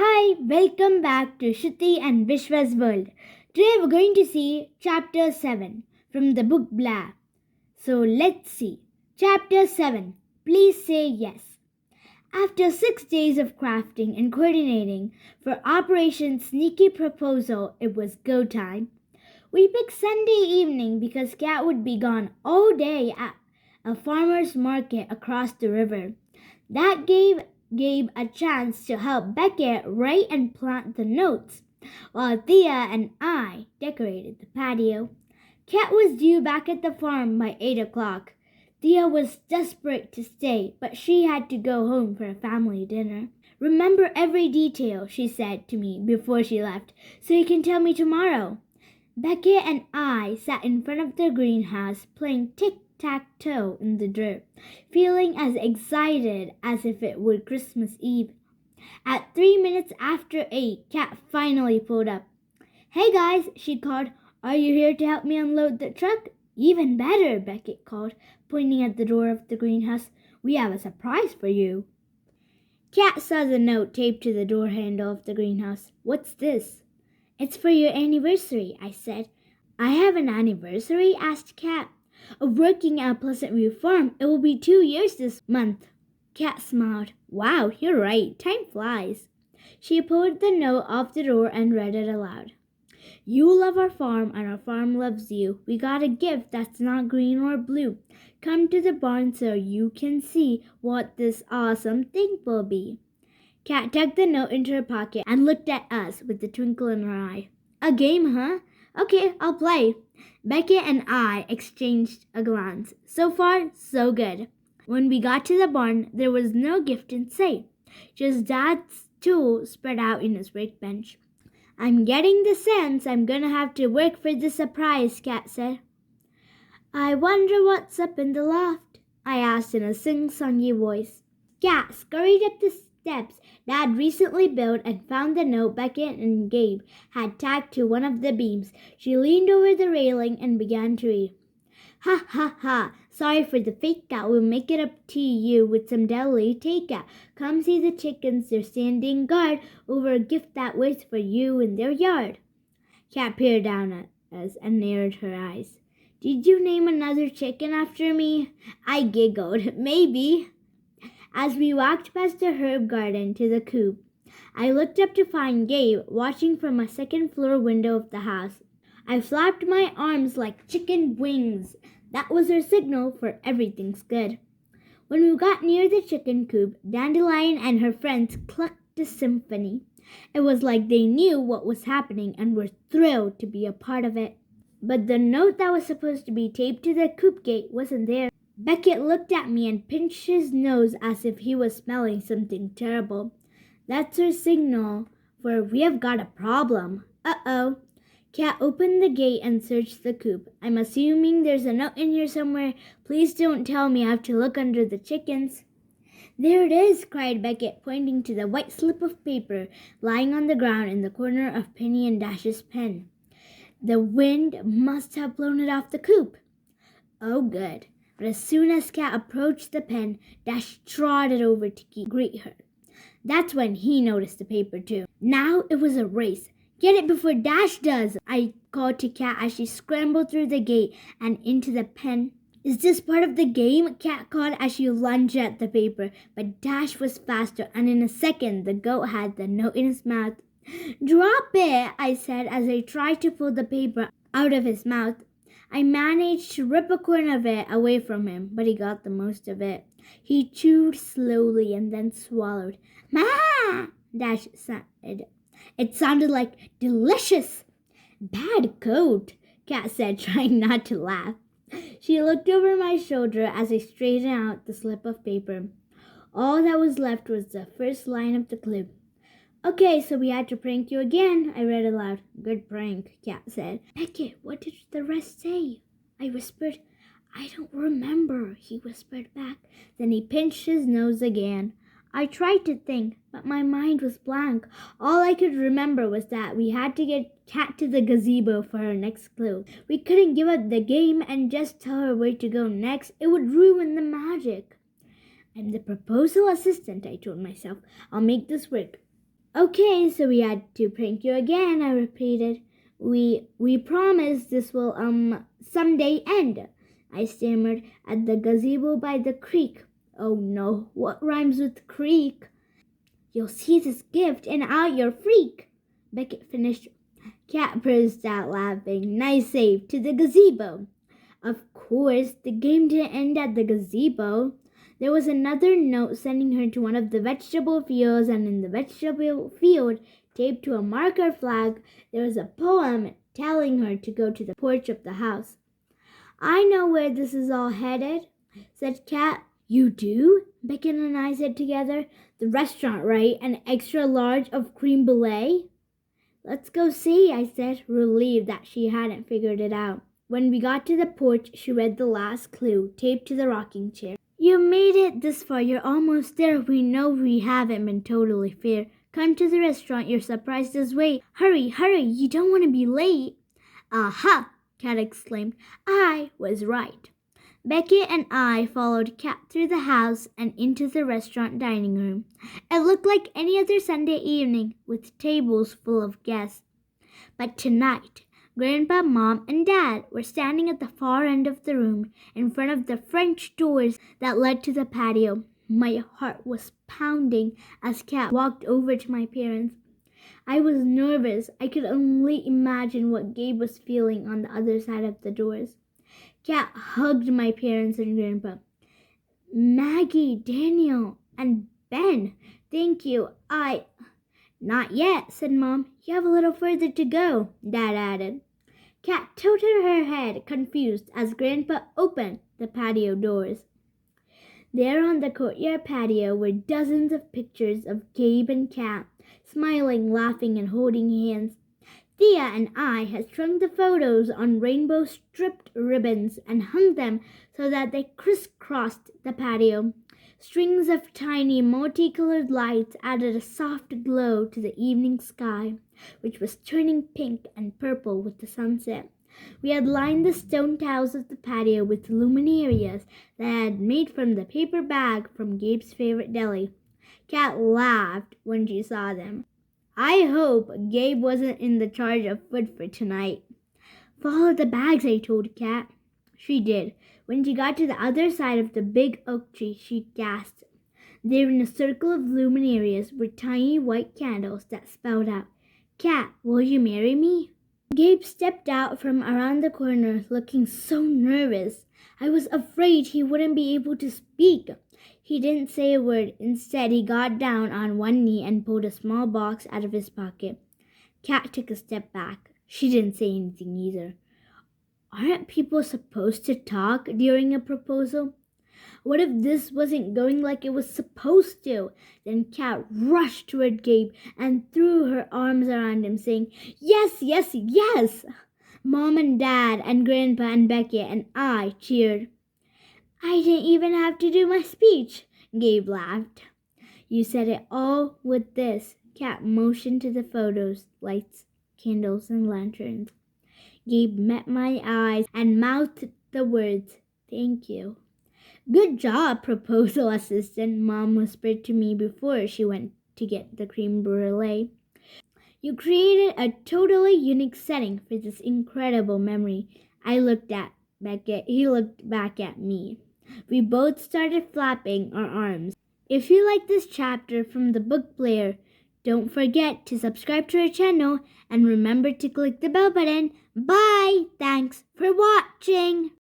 Hi, welcome back to Shruti and Vishwa's world. Today we're going to see Chapter 7 from the book Blaire. So let's see. Chapter 7. Please say yes. After 6 days of crafting and coordinating for Operation Sneaky Proposal, it was go time. We picked Sunday evening because Kat would be gone all day at a farmer's market across the river. That gave Gabe a chance to help Beckett write and plant the notes, while Thea and I decorated the patio. Kat was due back at the farm by 8 o'clock. Thea was desperate to stay, but she had to go home for a family dinner. Remember every detail, she said to me before she left, so you can tell me tomorrow. Beckett and I sat in front of the greenhouse playing tic-tac-toe in the dirt, feeling as excited as if it were Christmas Eve. At 3 minutes after 8, Kat finally pulled up. "Hey guys," she called. "Are you here to help me unload the truck?" "Even better," Beckett called, pointing at the door of the greenhouse. "We have a surprise for you." Kat saw the note taped to the door handle of the greenhouse. "What's this?" "It's for your anniversary," I said. "I have an anniversary?" asked Kat. "Of working at Pleasant View Farm. It will be 2 years this month." Kat smiled. "Wow, you're right. Time flies." She pulled the note off the door and read it aloud. "You love our farm and our farm loves you. We got a gift that's not green or blue. Come to the barn so you can see what this awesome thing will be." Kat tucked the note into her pocket and looked at us with a twinkle in her eye. "A game, huh? Okay, I'll play." Beckett and I exchanged a glance. So far, so good. When we got to the barn, there was no gift in sight, just Dad's tool spread out in his workbench. "I'm getting the sense I'm gonna have to work for the surprise," Kat said. "I wonder what's up in the loft?" I asked in a sing-songy voice. Kat scurried up the steps Dad recently built and found the note Beckett and Gabe had tacked to one of the beams. She leaned over the railing and began to read. "Ha ha ha. Sorry for the fake out. We'll make it up to you with some deli takeout. Come see the chickens. They're standing guard over a gift that waits for you in their yard." Kat peered down at us and narrowed her eyes. "Did you name another chicken after me?" I giggled. "Maybe." As we walked past the herb garden to the coop, I looked up to find Gabe watching from a second-floor window of the house. I flapped my arms like chicken wings. That was her signal for everything's good. When we got near the chicken coop, Dandelion and her friends clucked a symphony. It was like they knew what was happening and were thrilled to be a part of it. But the note that was supposed to be taped to the coop gate wasn't there. Beckett looked at me and pinched his nose as if he was smelling something terrible. That's her signal for "we have got a problem." Uh-oh. Kat opened the gate and searched the coop. "I'm assuming there's a note in here somewhere. Please don't tell me I have to look under the chickens." "There it is," cried Beckett, pointing to the white slip of paper lying on the ground in the corner of Penny and Dash's pen. "The wind must have blown it off the coop." "Oh, good." But as soon as Kat approached the pen, Dash trotted over to greet her. That's when he noticed the paper too. Now it was a race. "Get it before Dash does," I called to Kat as she scrambled through the gate and into the pen. "Is this part of the game?" Kat called as she lunged at the paper. But Dash was faster, and in a second the goat had the note in his mouth. "Drop it," I said as I tried to pull the paper out of his mouth. I managed to rip a corner of it away from him, but he got the most of it. He chewed slowly and then swallowed. "Ma!" Dash said. It sounded like delicious. "Bad coat," Kat said, trying not to laugh. She looked over my shoulder as I straightened out the slip of paper. All that was left was the first line of the clue. "Okay, so we had to prank you again," I read aloud. "Good prank," Kat said. "Beckett, what did the rest say?" I whispered. "I don't remember," he whispered back. Then he pinched his nose again. I tried to think, but my mind was blank. All I could remember was that we had to get Kat to the gazebo for her next clue. We couldn't give up the game and just tell her where to go next. It would ruin the magic. "I'm the proposal assistant," I told myself. "I'll make this work." Okay, so we had to prank you again, I repeated. We promise this will someday end, I stammered. At the gazebo by the creek. Oh no, what rhymes with creek? You'll see this gift and out your freak. Beckett finished. Cat burst out laughing. Nice save, to the gazebo. Of course, the game didn't end at the gazebo. There was another note sending her to one of the vegetable fields, and in the vegetable field, taped to a marker flag, there was a poem telling her to go to the porch of the house. I know where this is all headed, said Cat. You do? Beckett and I said together. The restaurant, right? An extra large of creme brulee? Let's go see, I said, relieved that she hadn't figured it out. When we got to the porch, she read the last clue, taped to the rocking chair. You made it this far. You're almost there. We know we haven't been totally fair. Come to the restaurant. Your surprise does wait. Hurry, hurry. You don't want to be late. Aha! Cat exclaimed. I was right. Beckett and I followed Cat through the house and into the restaurant dining room. It looked like any other Sunday evening, with tables full of guests. But tonight, Grandpa, Mom, and Dad were standing at the far end of the room, in front of the French doors that led to the patio. My heart was pounding as Cat walked over to my parents. I was nervous. I could only imagine what Gabe was feeling on the other side of the doors. Cat hugged my parents and Grandpa. Maggie, Daniel, and Ben, thank you. Not yet, said Mom. You have a little further to go, Dad added. Cat tilted her head, confused, as Grandpa opened the patio doors. There on the courtyard patio were dozens of pictures of Gabe and Cat, smiling, laughing, and holding hands. Thea and I had strung the photos on rainbow striped ribbons and hung them so that they crisscrossed the patio. Strings of tiny multicolored lights added a soft glow to the evening sky, which was turning pink and purple with the sunset. We had lined the stone tiles of the patio with luminarias that I had made from the paper bag from Gabe's favorite deli. Cat laughed when she saw them. I hope Gabe wasn't in the charge of food for tonight. Follow the bags, I told Cat. She did. When she got to the other side of the big oak tree, she gasped. There in a circle of luminarias were tiny white candles that spelled out, Cat, will you marry me? Gabe stepped out from around the corner, looking so nervous. I was afraid he wouldn't be able to speak. He didn't say a word. Instead, he got down on one knee and pulled a small box out of his pocket. Cat took a step back. She didn't say anything either. Aren't people supposed to talk during a proposal? What if this wasn't going like it was supposed to? Then Cat rushed toward Gabe and threw her arms around him, saying, Yes, yes, yes! Mom and Dad and Grandpa and Beckett and I cheered. I didn't even have to do my speech, Gabe laughed. You said it all with this. Cat motioned to the photos, lights, candles, and lanterns. Gabe met my eyes and mouthed the words, Thank you. Good job, proposal assistant, Mom whispered to me before she went to get the creme brulee. You created a totally unique setting for this incredible memory. I looked at Beckett. He looked back at me. We both started flapping our arms. If you like this chapter from the book Blaire, don't forget to subscribe to our channel and remember to click the bell button. Bye! Thanks for watching!